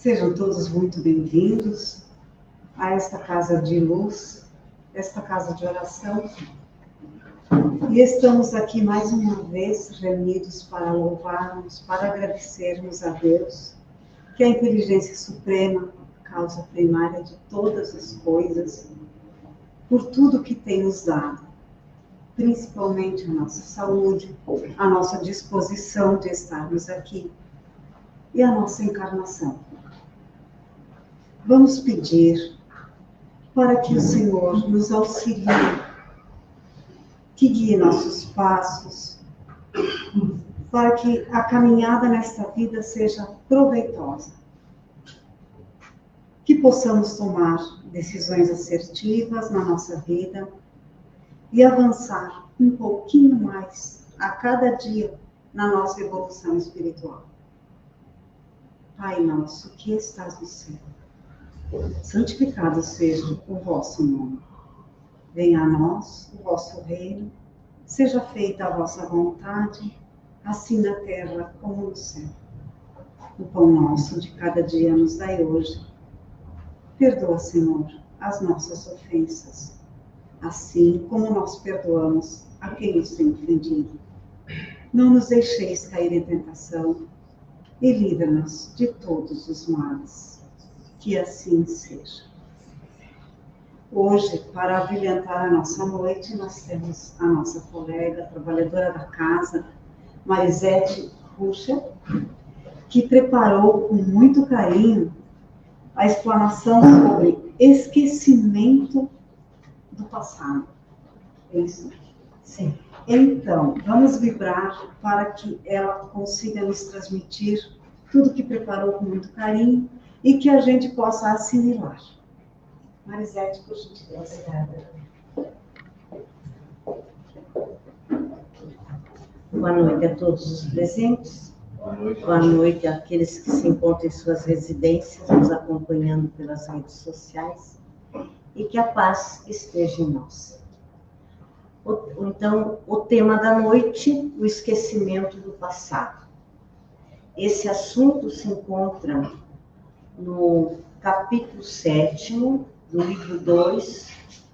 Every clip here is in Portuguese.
Sejam todos muito bem-vindos a esta casa de luz, esta casa de oração. E estamos aqui mais uma vez reunidos para louvarmos, para agradecermos a Deus, que é a inteligência suprema, causa primária de todas as coisas, por tudo que tem nos dado, principalmente a nossa saúde, a nossa disposição de estarmos aqui e a nossa encarnação. Vamos pedir para que o Senhor nos auxilie, que guie nossos passos, para que a caminhada nesta vida seja proveitosa, que possamos tomar decisões assertivas na nossa vida e avançar um pouquinho mais a cada dia na nossa evolução espiritual. Pai nosso, que estás no céu, santificado seja o vosso nome. Venha a nós o vosso reino, seja feita a vossa vontade, assim na terra como no céu. O pão nosso de cada dia nos dai hoje. Perdoa, Senhor, as nossas ofensas, assim como nós perdoamos a quem nos tem ofendido. Não nos deixeis cair em tentação e livra-nos de todos os males. Que assim seja. Hoje, para abrilhantar a nossa noite, nós temos a nossa colega, trabalhadora da casa, Marisete Rucha, que preparou com muito carinho a explanação sobre esquecimento do passado. É isso? Sim. Então, vamos vibrar para que ela consiga nos transmitir tudo que preparou com muito carinho e que a gente possa assimilar. Marisete, por gentileza. Obrigada. Boa noite a todos os presentes. Boa noite àqueles que se encontram em suas residências, nos acompanhando pelas redes sociais. E que a paz esteja em nós. Então, o tema da noite, o esquecimento do passado. Esse assunto se encontra no capítulo 7º, do livro 2,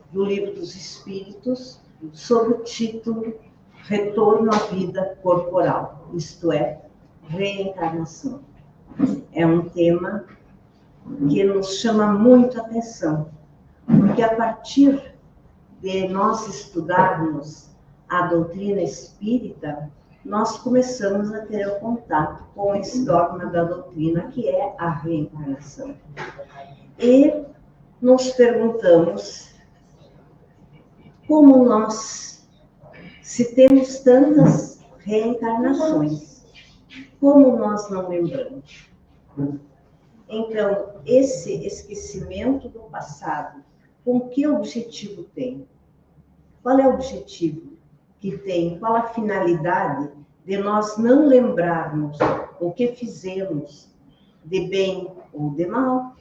do Livro dos Espíritos, sob o título Retorno à Vida Corporal, isto é, reencarnação. É um tema que nos chama muito a atenção, porque a partir de nós estudarmos a doutrina espírita, nós começamos a ter o contato com esse dogma da doutrina, que é a reencarnação. E nos perguntamos como nós, se temos tantas reencarnações, como nós não lembramos? Então, esse esquecimento do passado, com que objetivo tem? Qual é o objetivo que tem? Qual a finalidade de nós não lembrarmos o que fizemos de bem ou de mal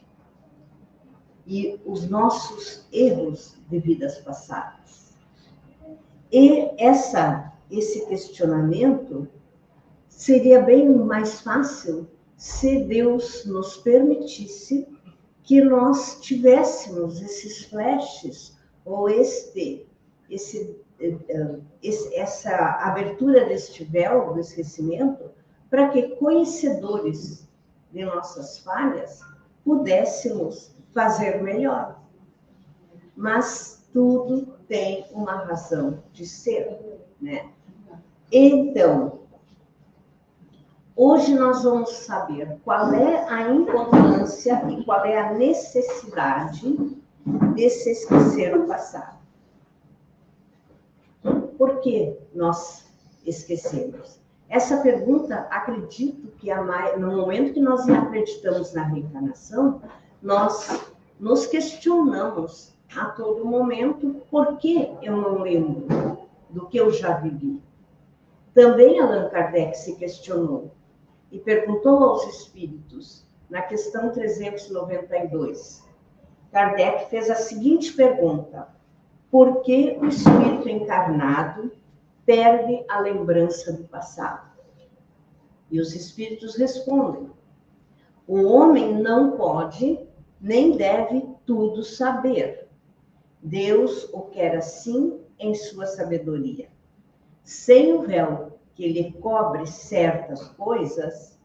e os nossos erros de vidas passadas? E esse questionamento seria bem mais fácil se Deus nos permitisse que nós tivéssemos esses flashes ou essa abertura deste véu do esquecimento, para que, conhecedores de nossas falhas, pudéssemos fazer melhor. Mas tudo tem uma razão de ser, né? Então, hoje nós vamos saber qual é a importância e qual é a necessidade de se esquecer o passado. Por que nós esquecemos? Essa pergunta, acredito que no momento que nós acreditamos na reencarnação, nós nos questionamos a todo momento por que eu não lembro do que eu já vivi. Também Allan Kardec se questionou e perguntou aos espíritos, na questão 392. Kardec fez a seguinte pergunta: por que o espírito encarnado perde a lembrança do passado? E os espíritos respondem: O homem não pode, nem deve tudo saber. Deus o quer assim em sua sabedoria. Sem o véu que lhe cobre certas coisas,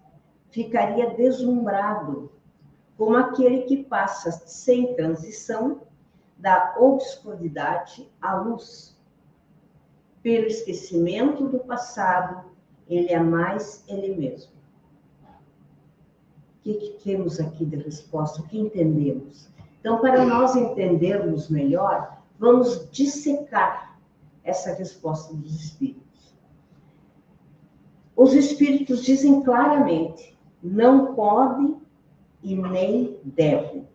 ficaria deslumbrado, como aquele que passa sem transição da obscuridade à luz. Pelo esquecimento do passado, ele é mais ele mesmo. O que temos aqui de resposta? O que entendemos? Então, para nós entendermos melhor, vamos dissecar essa resposta dos espíritos. Os espíritos dizem claramente, não pode e nem deve.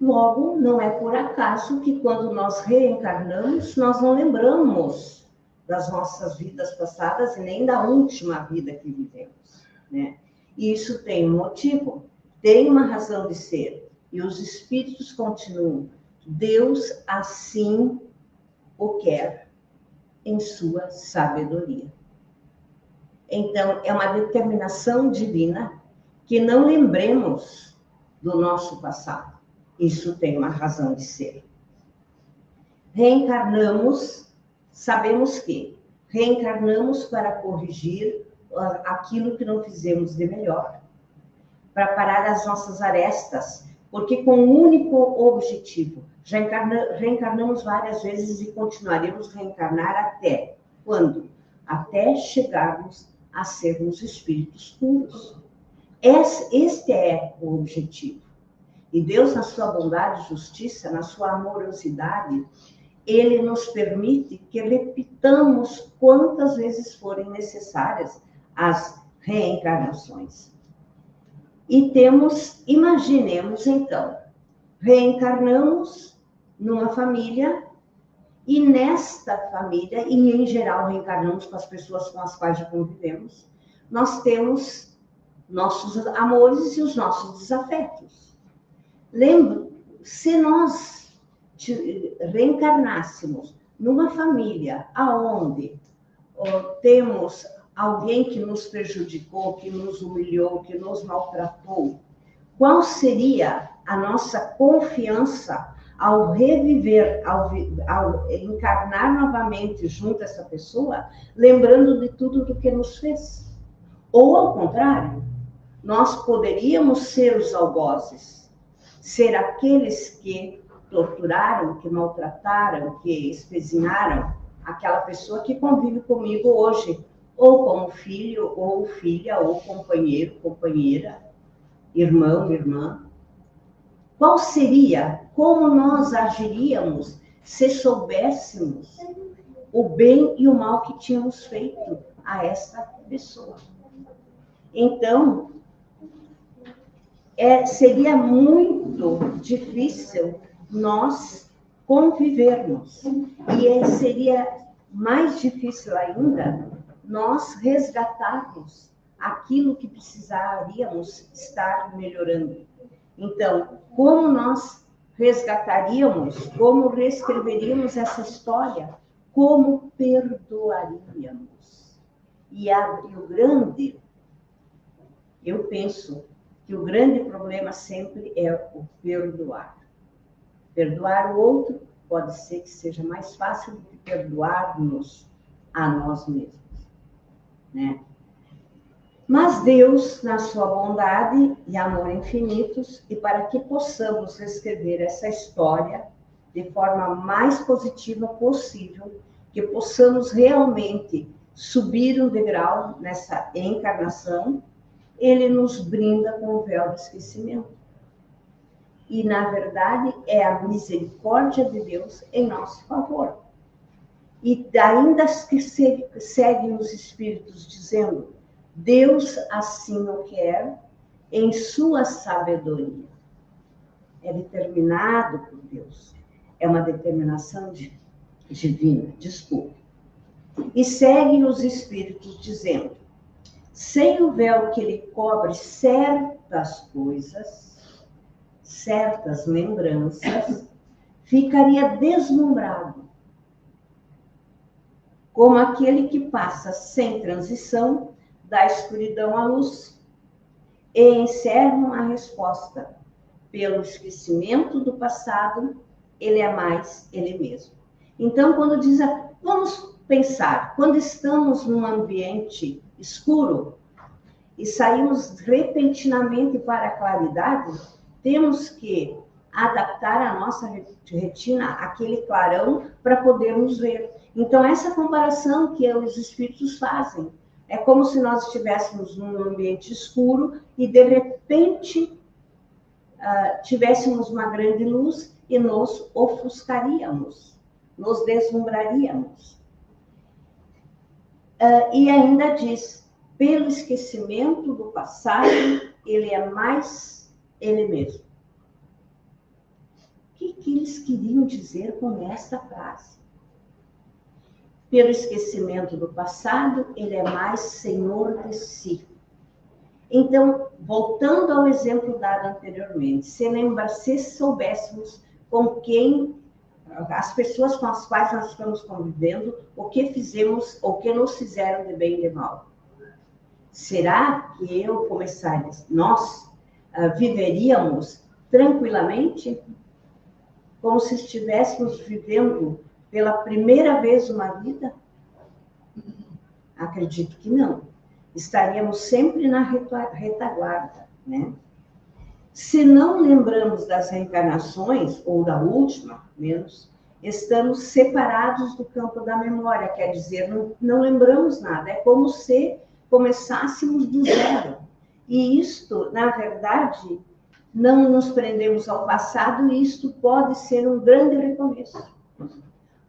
Logo, não é por acaso que quando nós reencarnamos, nós não lembramos das nossas vidas passadas e nem da última vida que vivemos, né? E isso tem um motivo, tem uma razão de ser. E os espíritos continuam. Deus assim o quer em sua sabedoria. Então, é uma determinação divina que não lembremos do nosso passado. Isso tem uma razão de ser. Reencarnamos, sabemos que reencarnamos para corrigir aquilo que não fizemos de melhor, para parar as nossas arestas, porque com um único objetivo, já reencarnamos várias vezes e continuaremos a reencarnar até quando? Até chegarmos a sermos espíritos puros. Este é o objetivo. E Deus, na sua bondade e justiça, na sua amorosidade, Ele nos permite que repitamos quantas vezes forem necessárias as reencarnações. E imaginemos então, reencarnamos numa família, e nesta família, e em geral reencarnamos com as pessoas com as quais já convivemos, nós temos nossos amores e os nossos desafetos. Lembra, se nós reencarnássemos numa família aonde temos alguém que nos prejudicou, que nos humilhou, que nos maltratou, qual seria a nossa confiança ao reviver, ao encarnar novamente junto a essa pessoa, lembrando de tudo do que nos fez? Ou, ao contrário, nós poderíamos ser os algozes, ser aqueles que torturaram, que maltrataram, que espezinharam aquela pessoa que convive comigo hoje, ou como filho, ou filha, ou companheiro, companheira, irmão, irmã. Qual seria, como nós agiríamos se soubéssemos o bem e o mal que tínhamos feito a essa pessoa? Então, seria muito difícil nós convivermos. E seria mais difícil ainda nós resgatarmos aquilo que precisaríamos estar melhorando. Então, como nós resgataríamos, como reescreveríamos essa história, como perdoaríamos? Eu penso que o grande problema sempre é o perdoar. Perdoar o outro pode ser que seja mais fácil do que perdoar-nos a nós mesmos, né? Mas Deus, na sua bondade e amor infinitos, e para que possamos reescrever essa história de forma mais positiva possível, que possamos realmente subir um degrau nessa encarnação, Ele nos brinda com o véu do esquecimento. E, na verdade, é a misericórdia de Deus em nosso favor. E ainda que seguem os Espíritos dizendo, Deus assim o quer em sua sabedoria. É determinado por Deus. É uma determinação divina, desculpe. E seguem os Espíritos dizendo, sem o véu que lhe cobre certas coisas, certas lembranças, ficaria deslumbrado, como aquele que passa sem transição da escuridão à luz, e encerram a resposta: pelo esquecimento do passado, ele é mais ele mesmo. Então, quando diz, vamos pensar, quando estamos num ambiente escuro e saímos repentinamente para a claridade, temos que adaptar a nossa retina àquele clarão para podermos ver. Então, essa comparação que os espíritos fazem é como se nós estivéssemos num ambiente escuro e, de repente, tivéssemos uma grande luz e nos ofuscaríamos, nos deslumbraríamos. E ainda diz, pelo esquecimento do passado, ele é mais ele mesmo. O que eles queriam dizer com esta frase? Pelo esquecimento do passado, ele é mais senhor de si. Então, voltando ao exemplo dado anteriormente, se soubéssemos com quem, as pessoas com as quais nós estamos convivendo, o que fizemos, ou o que nos fizeram de bem e de mal, será que nós viveríamos tranquilamente, como se estivéssemos vivendo pela primeira vez uma vida? Acredito que não. Estaríamos sempre na retaguarda, né? Se não lembramos das reencarnações, ou da última, menos, estamos separados do campo da memória, quer dizer, não lembramos nada. É como se começássemos do zero. E isto, na verdade, não nos prendemos ao passado, e isto pode ser um grande recomeço.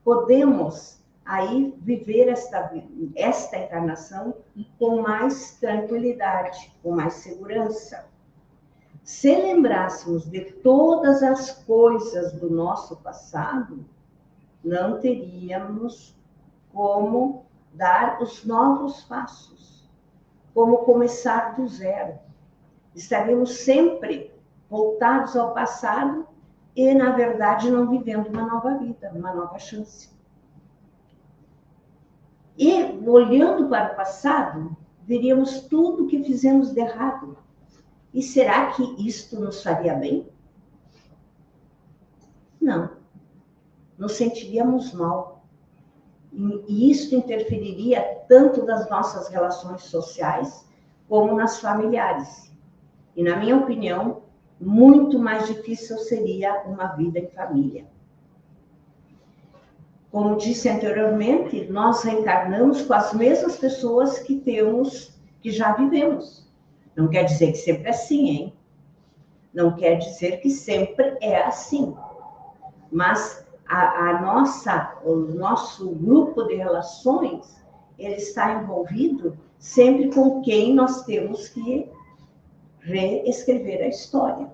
Podemos aí viver esta encarnação com mais tranquilidade, com mais segurança. Se lembrássemos de todas as coisas do nosso passado, não teríamos como dar os novos passos, como começar do zero. Estaríamos sempre voltados ao passado e, na verdade, não vivendo uma nova vida, uma nova chance. E, olhando para o passado, veríamos tudo o que fizemos de errado. E será que isto nos faria bem? Não. Nos sentiríamos mal. E isto interferiria tanto nas nossas relações sociais como nas familiares. E, na minha opinião, muito mais difícil seria uma vida em família. Como disse anteriormente, nós reencarnamos com as mesmas pessoas que já vivemos. Não quer dizer que sempre é assim, hein? Não quer dizer que sempre é assim. Mas o nosso grupo de relações, ele está envolvido sempre com quem nós temos que reescrever a história.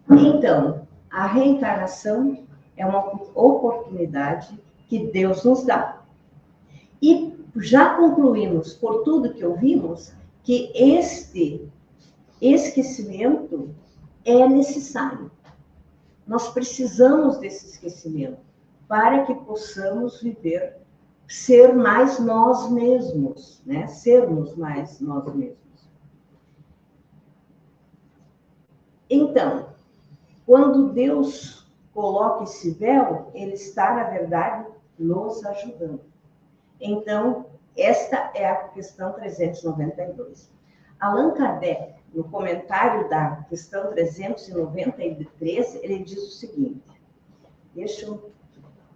Então, a reencarnação é uma oportunidade que Deus nos dá. E já concluímos, por tudo que ouvimos, que este esquecimento é necessário. Nós precisamos desse esquecimento para que possamos viver, ser mais nós mesmos, né? Sermos mais nós mesmos. Então, quando Deus coloca esse véu, ele está, na verdade, nos ajudando. Então, esta é a questão 392. Allan Kardec, no comentário da questão 393, ele diz o seguinte, deixa eu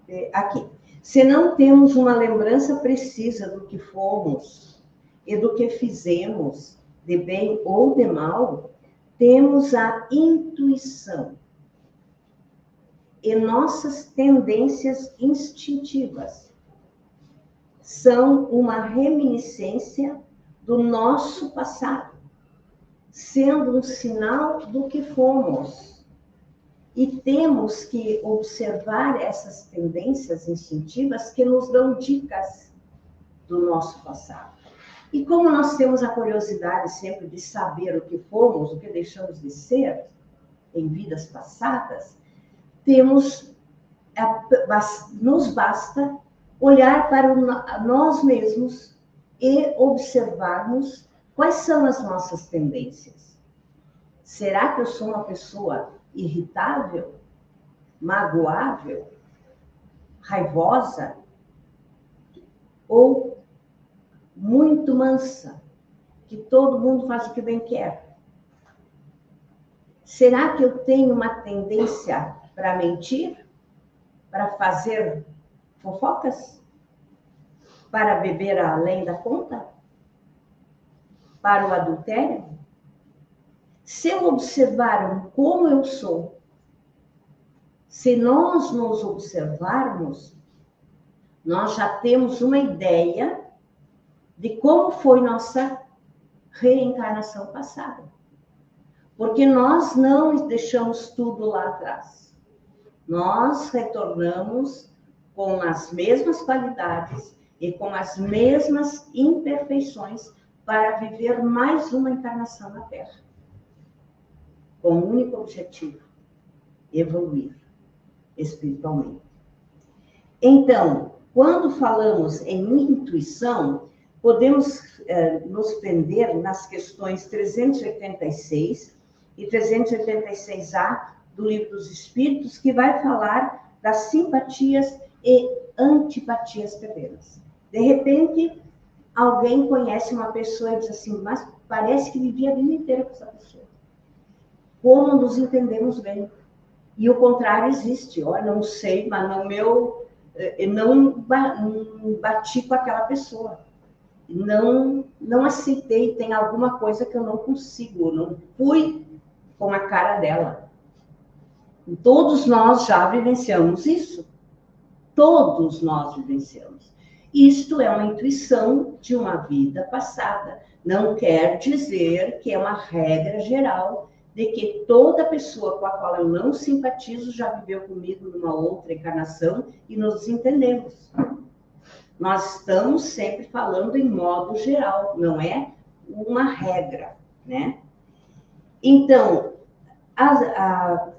ver aqui. Se não temos uma lembrança precisa do que fomos e do que fizemos, de bem ou de mal, temos a intuição e nossas tendências instintivas são uma reminiscência do nosso passado, sendo um sinal do que fomos. E temos que observar essas tendências instintivas que nos dão dicas do nosso passado. E como nós temos a curiosidade sempre de saber o que fomos, o que deixamos de ser em vidas passadas, nos basta olhar para nós mesmos e observarmos quais são as nossas tendências. Será que eu sou uma pessoa irritável, magoável, raivosa ou muito mansa, que todo mundo faz o que bem quer? Será que eu tenho uma tendência para mentir, para fazer fofocas, para beber além da conta, para o adultério? Se eu observar como eu sou, se nós nos observarmos, nós já temos uma ideia de como foi nossa reencarnação passada. Porque nós não deixamos tudo lá atrás. Nós retornamos com as mesmas qualidades e com as mesmas imperfeições para viver mais uma encarnação na Terra. Com o único objetivo: evoluir espiritualmente. Então, quando falamos em intuição, podemos nos prender nas questões 386 e 386A do Livro dos Espíritos, que vai falar das simpatias e antipatias terrenas. De repente, alguém conhece uma pessoa e diz assim, mas parece que vivia a vida inteira com essa pessoa. Como nos entendemos bem? E o contrário existe. Olha, não sei, mas no meu, eu não bati com aquela pessoa. Não aceitei, tem alguma coisa que eu não consigo, não fui com a cara dela. Todos nós já vivenciamos isso. Todos nós vivenciamos. Isto é uma intuição de uma vida passada. Não quer dizer que é uma regra geral de que toda pessoa com a qual eu não simpatizo já viveu comigo numa outra encarnação e nos entendemos. Nós estamos sempre falando em modo geral, não é uma regra, né? Então,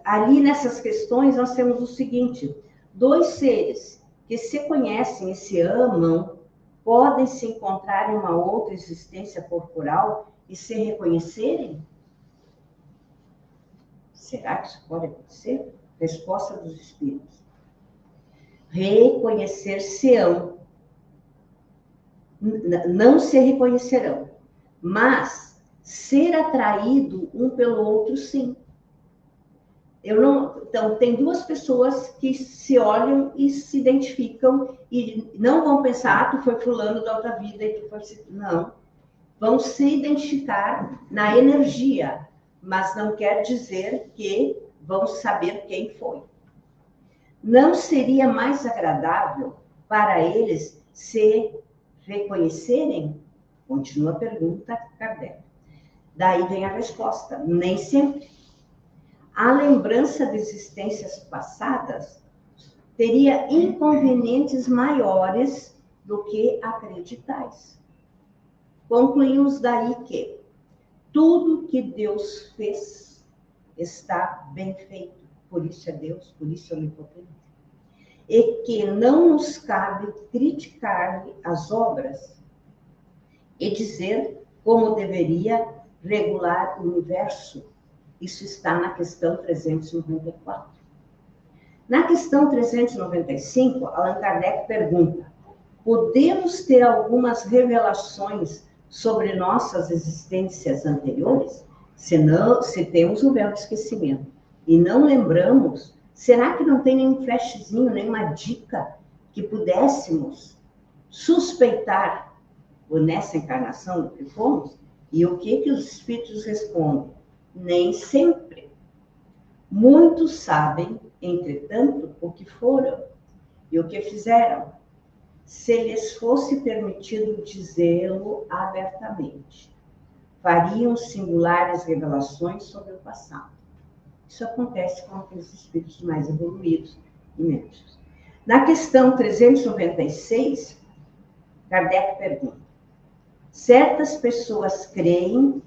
ali nessas questões nós temos o seguinte: dois seres que se conhecem e se amam podem se encontrar em uma outra existência corporal e se reconhecerem? Será que isso pode acontecer? Resposta dos espíritos: reconhecer-se-ão. Não se reconhecerão, mas ser atraído um pelo outro, sim. Então, tem duas pessoas que se olham e se identificam e não vão pensar, tu foi fulano da outra vida e tu foi... Não. Vão se identificar na energia, mas não quer dizer que vão saber quem foi. Não seria mais agradável para eles se reconhecerem? Continua a pergunta, Kardec. Daí vem a resposta: nem sempre. A lembrança de existências passadas teria inconvenientes maiores do que acreditais. Concluímos daí que tudo que Deus fez está bem feito, por isso é Deus, por isso é onipotente. E que não nos cabe criticar-lhe as obras e dizer como deveria regular o universo. Isso está na questão 394. Na questão 395, Allan Kardec pergunta: podemos ter algumas revelações sobre nossas existências anteriores? Se temos o véu de esquecimento e não lembramos, será que não tem nenhum flashzinho, nenhuma dica que pudéssemos suspeitar nessa encarnação do que fomos? E o que os espíritos respondem? Nem sempre. Muitos sabem, entretanto, o que foram e o que fizeram, se lhes fosse permitido dizê-lo abertamente. Fariam singulares revelações sobre o passado. Isso acontece com aqueles espíritos mais evoluídos e médios. Na questão 396, Kardec pergunta: certas pessoas creem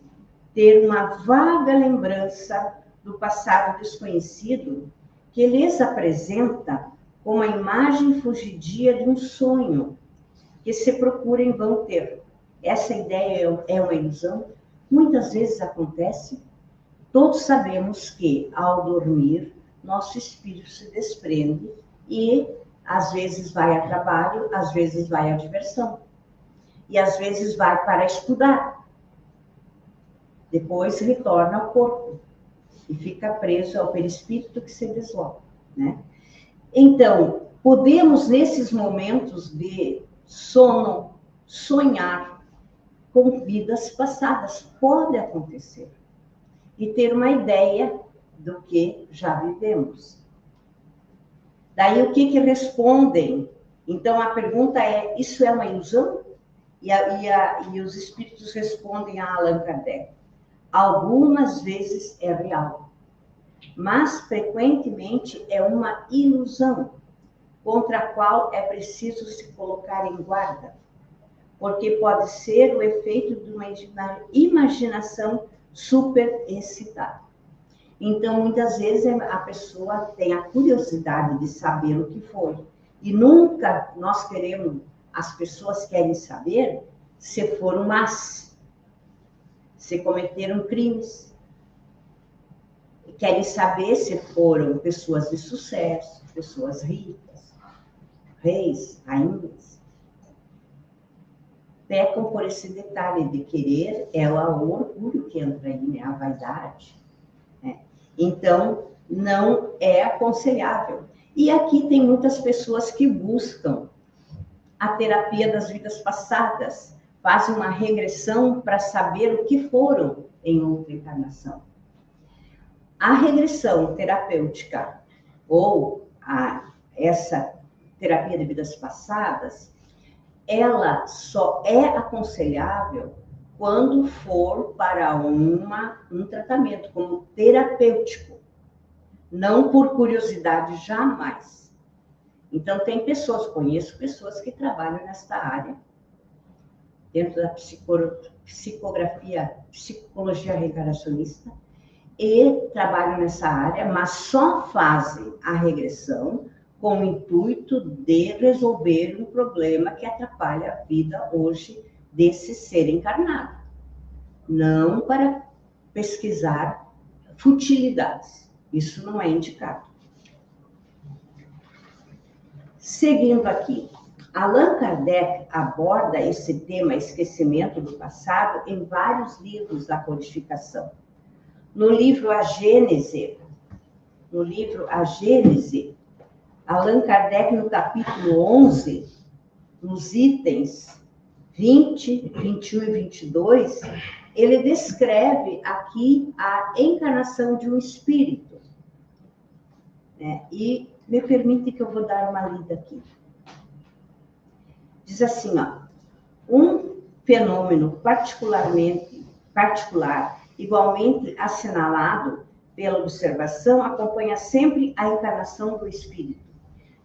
ter uma vaga lembrança do passado desconhecido que lhes apresenta como a imagem fugidia de um sonho que se procura em vão ter. essa ideia é uma ilusão? Muitas vezes acontece. Todos sabemos que, ao dormir, nosso espírito se desprende e, às vezes, vai a trabalho, às vezes vai à diversão. E, às vezes, vai para estudar. Depois, retorna ao corpo e fica preso ao perispírito que se desloca, né? Então, podemos, nesses momentos de sono, sonhar com vidas passadas. Pode acontecer. E ter uma ideia do que já vivemos. Daí, o que respondem? Então, a pergunta é, isso é uma ilusão? E os espíritos respondem a Allan Kardec. Algumas vezes é real, mas frequentemente é uma ilusão, contra a qual é preciso se colocar em guarda, porque pode ser o efeito de uma imaginação super excitada. Então, muitas vezes a pessoa tem a curiosidade de saber o que foi. E nunca nós queremos, as pessoas querem saber se foram más, se cometeram crimes. Querem saber se foram pessoas de sucesso, pessoas ricas, reis, rainhas. Pecam por esse detalhe de querer, é o orgulho que entra aí, né? A vaidade. Né? Então, não é aconselhável. E aqui tem muitas pessoas que buscam a terapia das vidas passadas, fazem uma regressão para saber o que foram em outra encarnação. A regressão terapêutica ou essa terapia de vidas passadas, ela só é aconselhável quando for para um tratamento como terapêutico, não por curiosidade, jamais. Então, tem pessoas, conheço pessoas que trabalham nesta área, dentro da psicologia reencarnacionista, e trabalham nessa área, mas só fazem a regressão com o intuito de resolver um problema que atrapalha a vida hoje desse ser encarnado. Não para pesquisar futilidades. Isso não é indicado. Seguindo aqui, Allan Kardec aborda esse tema esquecimento do passado em vários livros da codificação. No livro A Gênese, Allan Kardec, no capítulo 11, nos itens 20, 21 e 22, ele descreve aqui a encarnação de um espírito. Né? E me permite que eu vou dar uma lida aqui. Diz assim, ó, um fenômeno particular, igualmente assinalado pela observação, acompanha sempre a encarnação do espírito,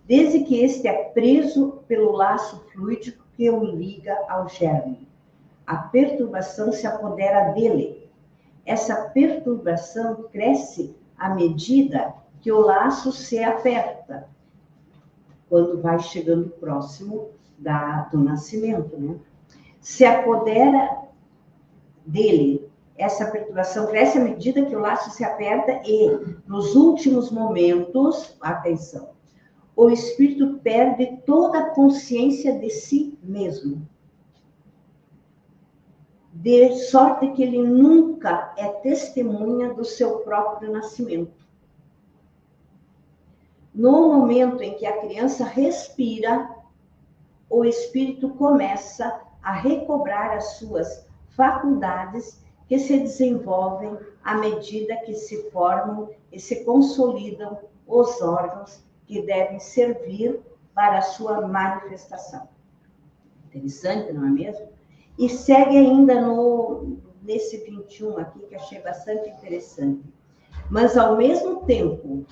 desde que este é preso pelo laço fluídico que o liga ao germe. A perturbação se apodera dele. Essa perturbação cresce à medida que o laço se aperta, quando vai chegando próximo do nascimento, né? Se apodera dele. Essa perturbação cresce à medida que o laço se aperta e, nos últimos momentos, atenção, o espírito perde toda a consciência de si mesmo. De sorte que ele nunca é testemunha do seu próprio nascimento. No momento em que a criança respira, o espírito começa a recobrar as suas faculdades que se desenvolvem à medida que se formam e se consolidam os órgãos que devem servir para a sua manifestação. Interessante, não é mesmo? E segue ainda nesse 21 aqui, que achei bastante interessante. Mas, ao mesmo tempo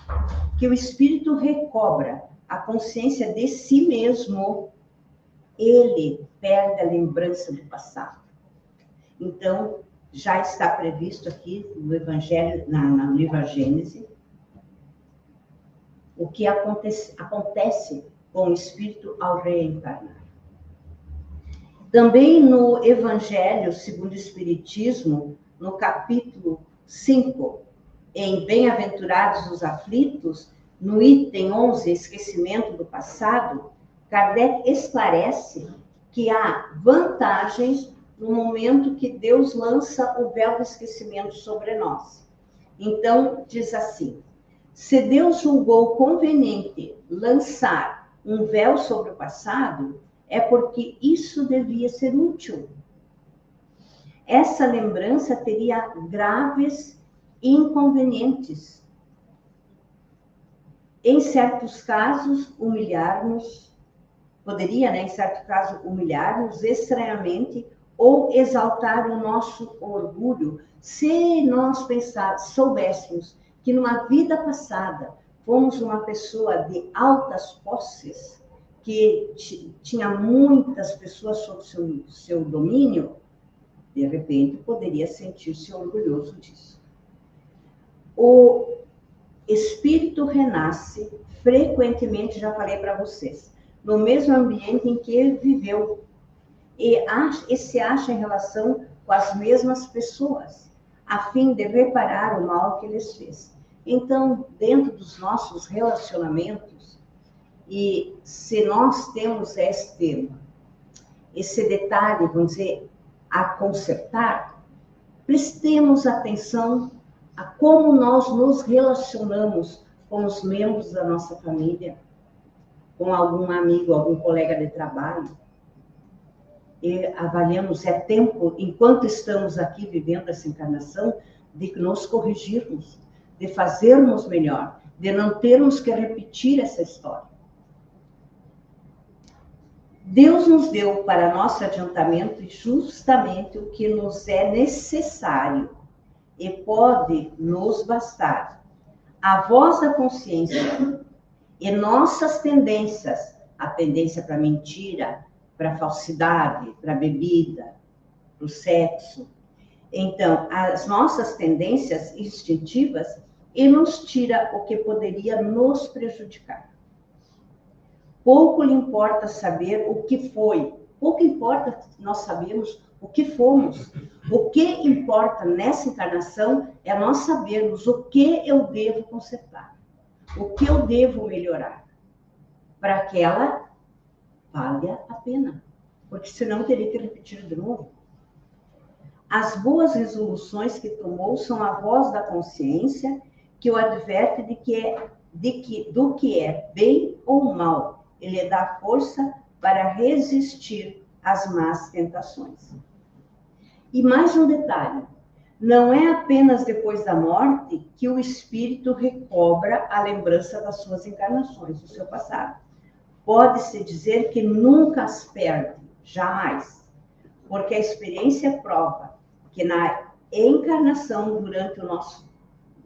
que o espírito recobra a consciência de si mesmo, ele perde a lembrança do passado. Então, já está previsto aqui no Evangelho, no livro A Gênese, o que acontece com o espírito ao reencarnar. Também no Evangelho segundo o Espiritismo, no capítulo 5, em Bem-aventurados os aflitos, no item 11, esquecimento do passado, Kardec esclarece que há vantagens no momento que Deus lança o véu do esquecimento sobre nós. Então, diz assim: se Deus julgou conveniente lançar um véu sobre o passado, é porque isso devia ser útil. Essa lembrança teria graves inconvenientes. Em certos casos, poderia, em certo caso, humilhar-nos estranhamente ou exaltar o nosso orgulho, se nós soubéssemos que numa vida passada fomos uma pessoa de altas posses, que tinha muitas pessoas sob seu domínio, de repente poderia sentir-se orgulhoso disso. O espírito renasce frequentemente, já falei para vocês, no mesmo ambiente em que ele viveu, e se acha em relação com as mesmas pessoas, a fim de reparar o mal que lhes fez. Então, dentro dos nossos relacionamentos, e se nós temos esse detalhe, vamos dizer, a consertar, prestemos atenção a como nós nos relacionamos com os membros da nossa família, com algum amigo, algum colega de trabalho. E avaliamos, é tempo, enquanto estamos aqui vivendo essa encarnação, de nos corrigirmos, de fazermos melhor, de não termos que repetir essa história. Deus nos deu para nosso adiantamento justamente o que nos é necessário e pode nos bastar. A voz da consciência e nossas tendências, a tendência para mentira, para falsidade, para bebida, para o sexo. Então, as nossas tendências instintivas, e nos tira o que poderia nos prejudicar. Pouco lhe importa saber o que foi, pouco importa nós sabemos o que fomos. O que importa nessa encarnação é nós sabermos o que eu devo consertar, o que eu devo melhorar, para que ela valha a pena, porque senão teria que repetir de novo. As boas resoluções que tomou são a voz da consciência que o adverte do que é bem ou mal, e lhe dá força para resistir às más tentações. E mais um detalhe, não é apenas depois da morte que o espírito recobra a lembrança das suas encarnações, do seu passado. Pode-se dizer que nunca as perde, jamais, porque a experiência prova que na encarnação, durante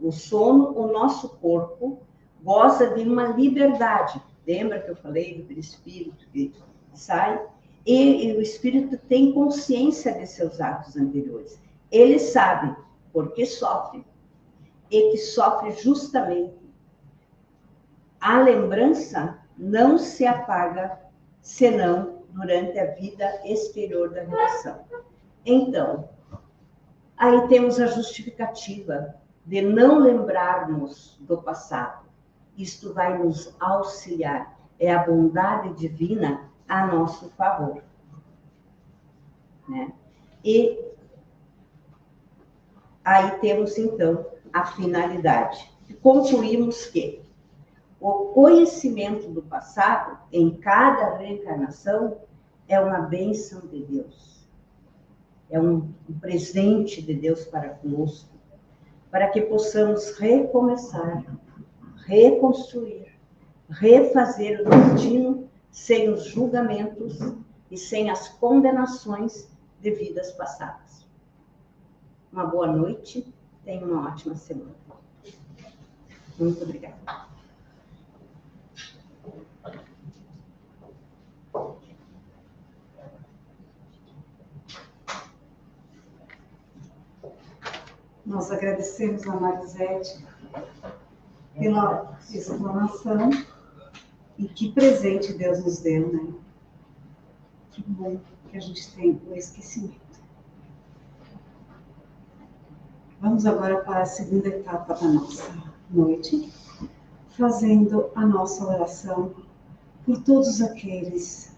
o sono, o nosso corpo goza de uma liberdade. Lembra que eu falei do perispírito que sai? E o espírito tem consciência de seus atos anteriores. Ele sabe por que sofre, e que sofre justamente. A lembrança não se apaga, senão durante a vida exterior da relação. Então, aí temos a justificativa de não lembrarmos do passado. Isto vai nos auxiliar. É a bondade divina a nosso favor. Né? E aí temos, então, a finalidade. Concluímos que o conhecimento do passado, em cada reencarnação, é uma bênção de Deus. É um presente de Deus para conosco, para que possamos recomeçar, reconstruir, refazer o destino sem os julgamentos e sem as condenações de vidas passadas. Uma boa noite, tenha uma ótima semana. Muito obrigada. Nós agradecemos a Marisete pela explanação e que presente Deus nos deu, né? Que bom. que a gente tem o esquecimento. Vamos agora para a segunda etapa da nossa noite, fazendo a nossa oração por todos aqueles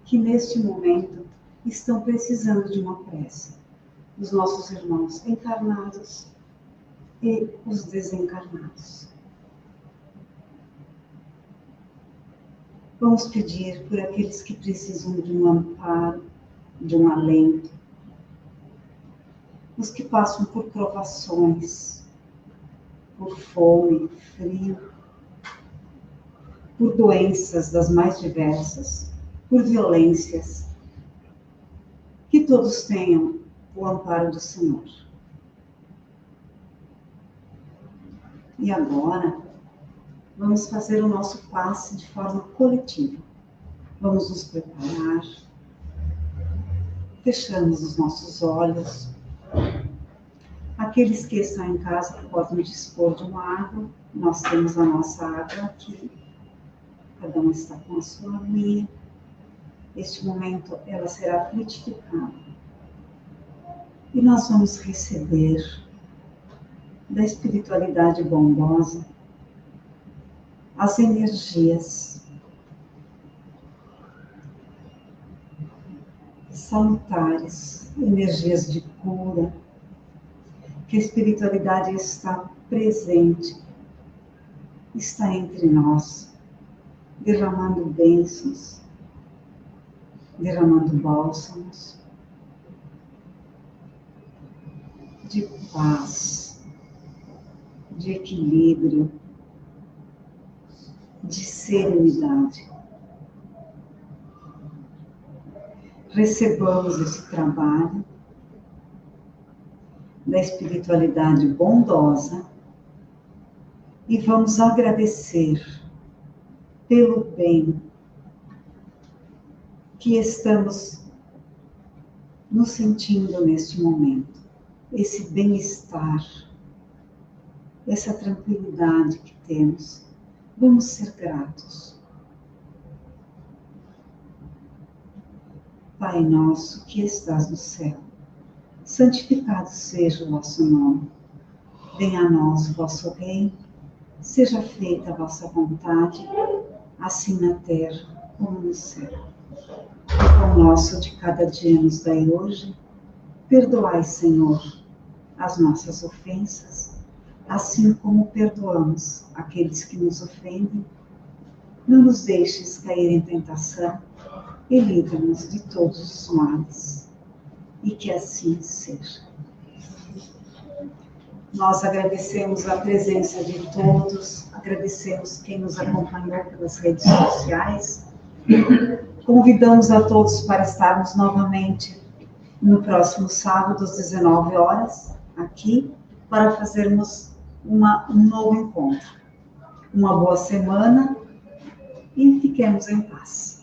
que neste momento estão precisando de uma prece, os nossos irmãos encarnados e os desencarnados. Vamos pedir por aqueles que precisam de um amparo, de um alento, os que passam por provações, por fome, frio, por doenças das mais diversas, por violências, que todos tenham o amparo do Senhor. E agora, vamos fazer o nosso passe de forma coletiva. Vamos nos preparar, fechamos os nossos olhos. Aqueles que estão em casa podem dispor de uma água. Nós temos a nossa água aqui. Cada um está com a sua aguinha. Neste momento, ela será frutificada. E nós vamos receber da espiritualidade bondosa as energias salutares, energias de cura, que a espiritualidade está presente, está entre nós, derramando bênçãos, derramando bálsamos de paz, de equilíbrio, de serenidade. Recebamos esse trabalho da espiritualidade bondosa e vamos agradecer pelo bem que estamos nos sentindo neste momento, esse bem-estar, essa tranquilidade que temos. Vamos ser gratos. Pai nosso que estás no céu, santificado seja o vosso nome. Venha a nós o vosso reino, seja feita a vossa vontade, assim na terra como no céu. O pão nosso de cada dia nos dai hoje. Perdoai, Senhor, as nossas ofensas, assim como perdoamos aqueles que nos ofendem. Não nos deixes cair em tentação e livra-nos de todos os males. E que assim seja. Nós agradecemos a presença de todos, agradecemos quem nos acompanhou pelas redes sociais. Convidamos a todos para estarmos novamente no próximo sábado, às 19 horas, aqui, para fazermos um novo encontro. Uma boa semana e fiquemos em paz.